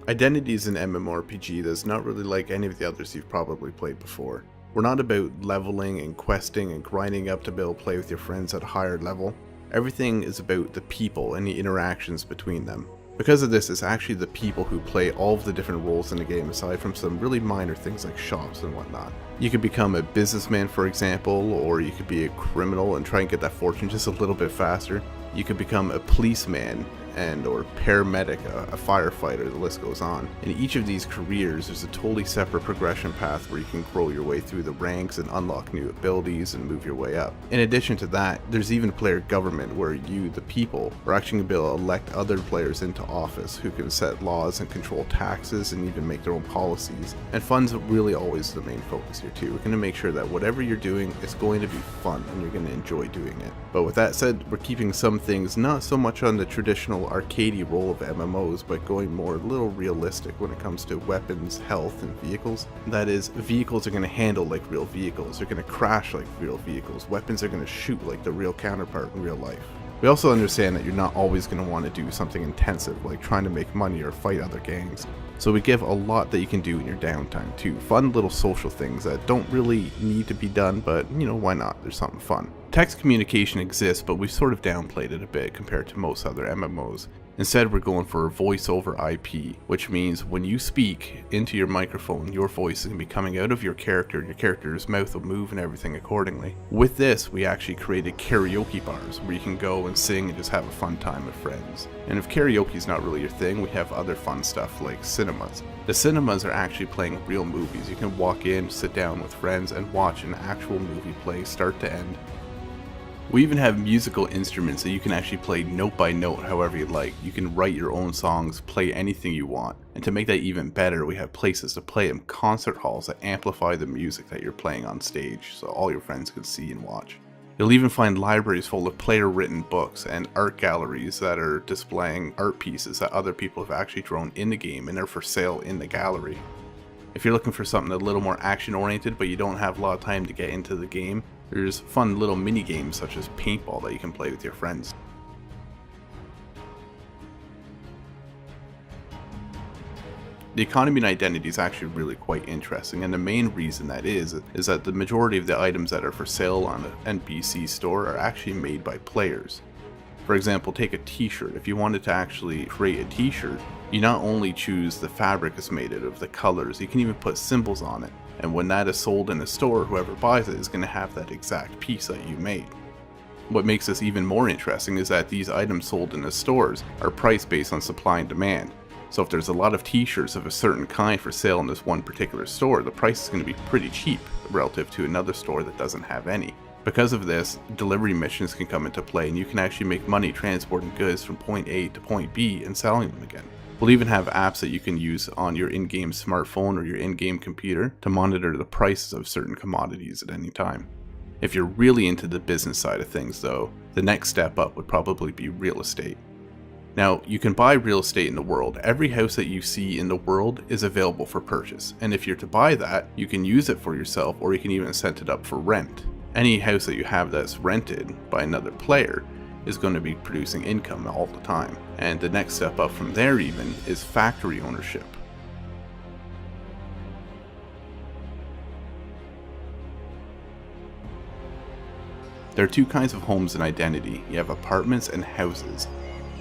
Identity is an MMORPG that's not really like any of the others you've probably played before. We're not about leveling and questing and grinding up to be able to play with your friends at a higher level. Everything is about the people and the interactions between them. Because of this, it's actually the people who play all of the different roles in the game aside from some really minor things like shops and whatnot. You could become a businessman, for example, or you could be a criminal and try and get that fortune just a little bit faster. You could become a policeman or paramedic, a firefighter, the list goes on. In each of these careers, there's a totally separate progression path where you can grow your way through the ranks and unlock new abilities and move your way up. In addition to that, there's even player government where you, the people, are actually going to be able to elect other players into office who can set laws and control taxes and even make their own policies. And fun's really always the main focus here too. We're going to make sure that whatever you're doing is going to be fun and you're going to enjoy doing it. But with that said, we're keeping some things not so much on the traditional arcadey role of MMOs, but going more a little realistic when it comes to weapons, health, and vehicles. That is, vehicles are going to handle like real vehicles, they're going to crash like real vehicles, weapons are going to shoot like the real counterpart in real life. We also understand that you're not always going to want to do something intensive like trying to make money or fight other gangs. So we give a lot that you can do in your downtime too. Fun little social things that don't really need to be done, but why not? There's something fun. Text communication exists, but we've sort of downplayed it a bit compared to most other MMOs. Instead, we're going for a voice over IP, which means when you speak into your microphone, your voice is going to be coming out of your character, and your character's mouth will move and everything accordingly. With this, we actually created karaoke bars where you can go and sing and just have a fun time with friends. And if karaoke is not really your thing, we have other fun stuff like cinemas. The cinemas are actually playing real movies. You can walk in, sit down with friends, and watch an actual movie play start to end. We even have musical instruments that you can actually play note by note however you like. You can write your own songs, play anything you want. And to make that even better, we have places to play them, concert halls that amplify the music that you're playing on stage so all your friends can see and watch. You'll even find libraries full of player-written books and art galleries that are displaying art pieces that other people have actually drawn in the game and are for sale in the gallery. If you're looking for something a little more action-oriented but you don't have a lot of time to get into the game, there's fun little mini games such as paintball that you can play with your friends. The economy and identity is actually really quite interesting, and the main reason that is that the majority of the items that are for sale on the NPC store are actually made by players. For example, take a t-shirt. If you wanted to actually create a t-shirt, you not only choose the fabric it's made out of, the colors, you can even put symbols on it. And when that is sold in a store, whoever buys it is going to have that exact piece that you made. What makes this even more interesting is that these items sold in the stores are priced based on supply and demand. So if there's a lot of t-shirts of a certain kind for sale in this one particular store, the price is going to be pretty cheap relative to another store that doesn't have any. Because of this, delivery missions can come into play and you can actually make money transporting goods from point A to point B and selling them again. We'll even have apps that you can use on your in-game smartphone or your in-game computer to monitor the prices of certain commodities at any time. If you're really into the business side of things though, the next step up would probably be real estate. Now, you can buy real estate in the world. Every house that you see in the world is available for purchase, and if you're to buy that, you can use it for yourself or you can even set it up for rent. Any house that you have that's rented by another player is going to be producing income all the time. And the next step up from there even is factory ownership. There are two kinds of homes in Identity. You have apartments and houses.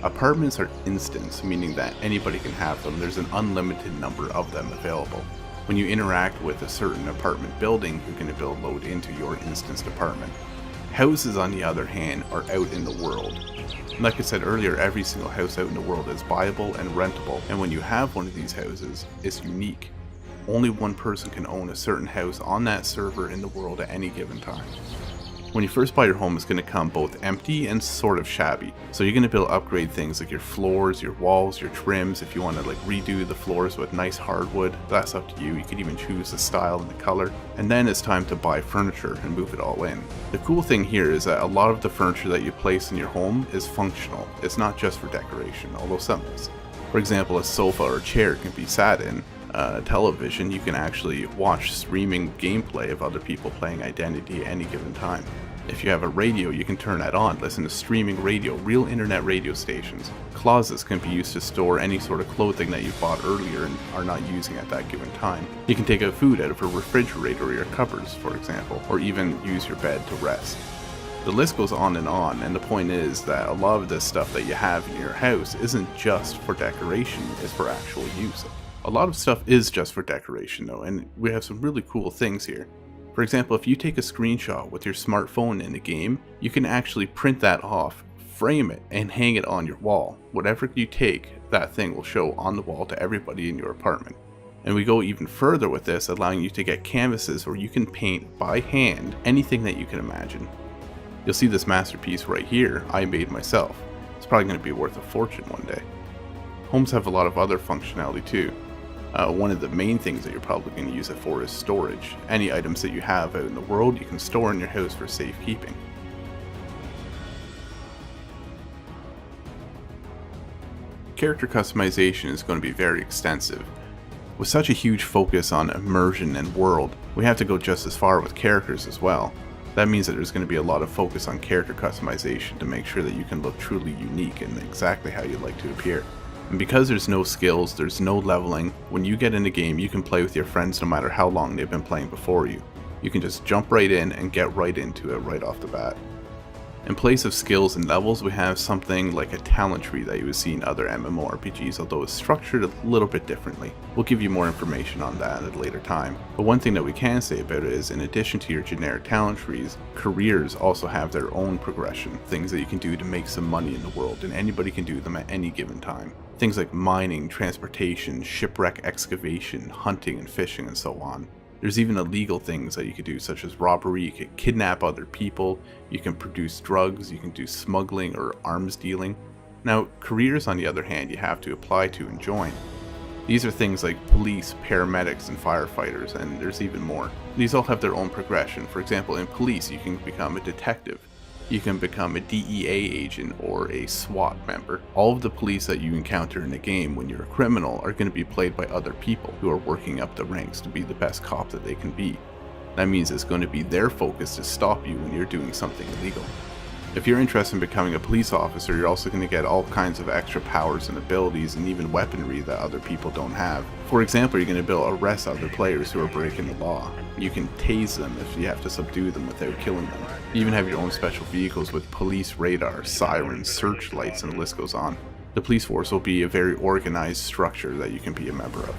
Apartments are instants, meaning that anybody can have them. There's an unlimited number of them available. When you interact with a certain apartment building, you're going to be able to load into your instanced apartment. Houses, on the other hand, are out in the world. Like I said earlier, every single house out in the world is buyable and rentable, and when you have one of these houses, it's unique. Only one person can own a certain house on that server in the world at any given time. When you first buy your home, it's going to come both empty and sort of shabby. So you're going to be able to upgrade things like your floors, your walls, your trims. If you want to redo the floors with nice hardwood, that's up to you. You can even choose the style and the color. And then it's time to buy furniture and move it all in. The cool thing here is that a lot of the furniture that you place in your home is functional. It's not just for decoration, although some is. For example, a sofa or a chair can be sat in. Television, you can actually watch streaming gameplay of other people playing Identity at any given time. If you have a radio, you can turn that on, listen to streaming radio, real internet radio stations. Closets can be used to store any sort of clothing that you bought earlier and are not using at that given time. You can take out food out of a refrigerator or your cupboards, for example, or even use your bed to rest. The list goes on, and the point is that a lot of this stuff that you have in your house isn't just for decoration, it's for actual use. A lot of stuff is just for decoration though, and we have some really cool things here. For example, if you take a screenshot with your smartphone in the game, you can actually print that off, frame it, and hang it on your wall. Whatever you take, that thing will show on the wall to everybody in your apartment. And we go even further with this, allowing you to get canvases where you can paint by hand anything that you can imagine. You'll see this masterpiece right here, I made myself. It's probably going to be worth a fortune one day. Homes have a lot of other functionality too. One of the main things that you're probably going to use it for is storage. Any items that you have out in the world you can store in your house for safekeeping. Character customization is going to be very extensive. With such a huge focus on immersion and world, we have to go just as far with characters as well. That means that there's going to be a lot of focus on character customization to make sure that you can look truly unique and exactly how you'd like to appear. And because there's no skills, there's no leveling, when you get in the game you can play with your friends no matter how long they've been playing before you. You can just jump right in and get right into it right off the bat. In place of skills and levels, we have something like a talent tree that you would see in other MMORPGs, although it's structured a little bit differently. We'll give you more information on that at a later time. But one thing that we can say about it is, in addition to your generic talent trees, careers also have their own progression, things that you can do to make some money in the world, and anybody can do them at any given time. Things like mining, transportation, shipwreck excavation, hunting and fishing, and so on. There's even illegal things that you could do, such as robbery. You can kidnap other people, you can produce drugs, you can do smuggling or arms dealing. Now, careers on the other hand, you have to apply to and join. These are things like police, paramedics, and firefighters, and there's even more. These all have their own progression. For example, in police, you can become a detective. You can become a DEA agent or a SWAT member. All of the police that you encounter in the game when you're a criminal are going to be played by other people who are working up the ranks to be the best cop that they can be. That means it's going to be their focus to stop you when you're doing something illegal. If you're interested in becoming a police officer, you're also going to get all kinds of extra powers and abilities and even weaponry that other people don't have. For example, you're going to be able to arrest other players who are breaking the law. You can tase them if you have to subdue them without killing them. You even have your own special vehicles with police radar, sirens, searchlights, and the list goes on. The police force will be a very organized structure that you can be a member of.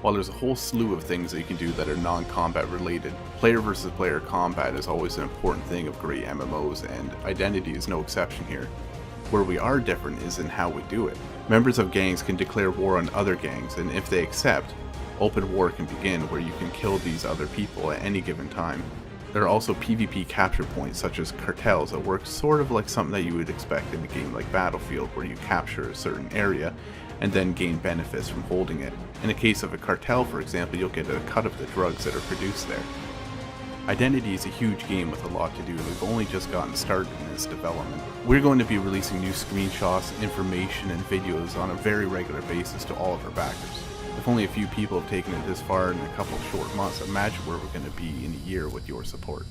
While there's a whole slew of things that you can do that are non-combat related, player versus player combat is always an important thing of great MMOs, and Identity is no exception here. Where we are different is in how we do it. Members of gangs can declare war on other gangs, and if they accept, open war can begin where you can kill these other people at any given time. There are also PvP capture points such as cartels that work sort of like something that you would expect in a game like Battlefield, where you capture a certain area and then gain benefits from holding it. In the case of a cartel, for example, you'll get a cut of the drugs that are produced there. Identity is a huge game with a lot to do, and we've only just gotten started in its development. We're going to be releasing new screenshots, information, and videos on a very regular basis to all of our backers. If only a few people have taken it this far in a couple short months, imagine where we're going to be in a year with your support.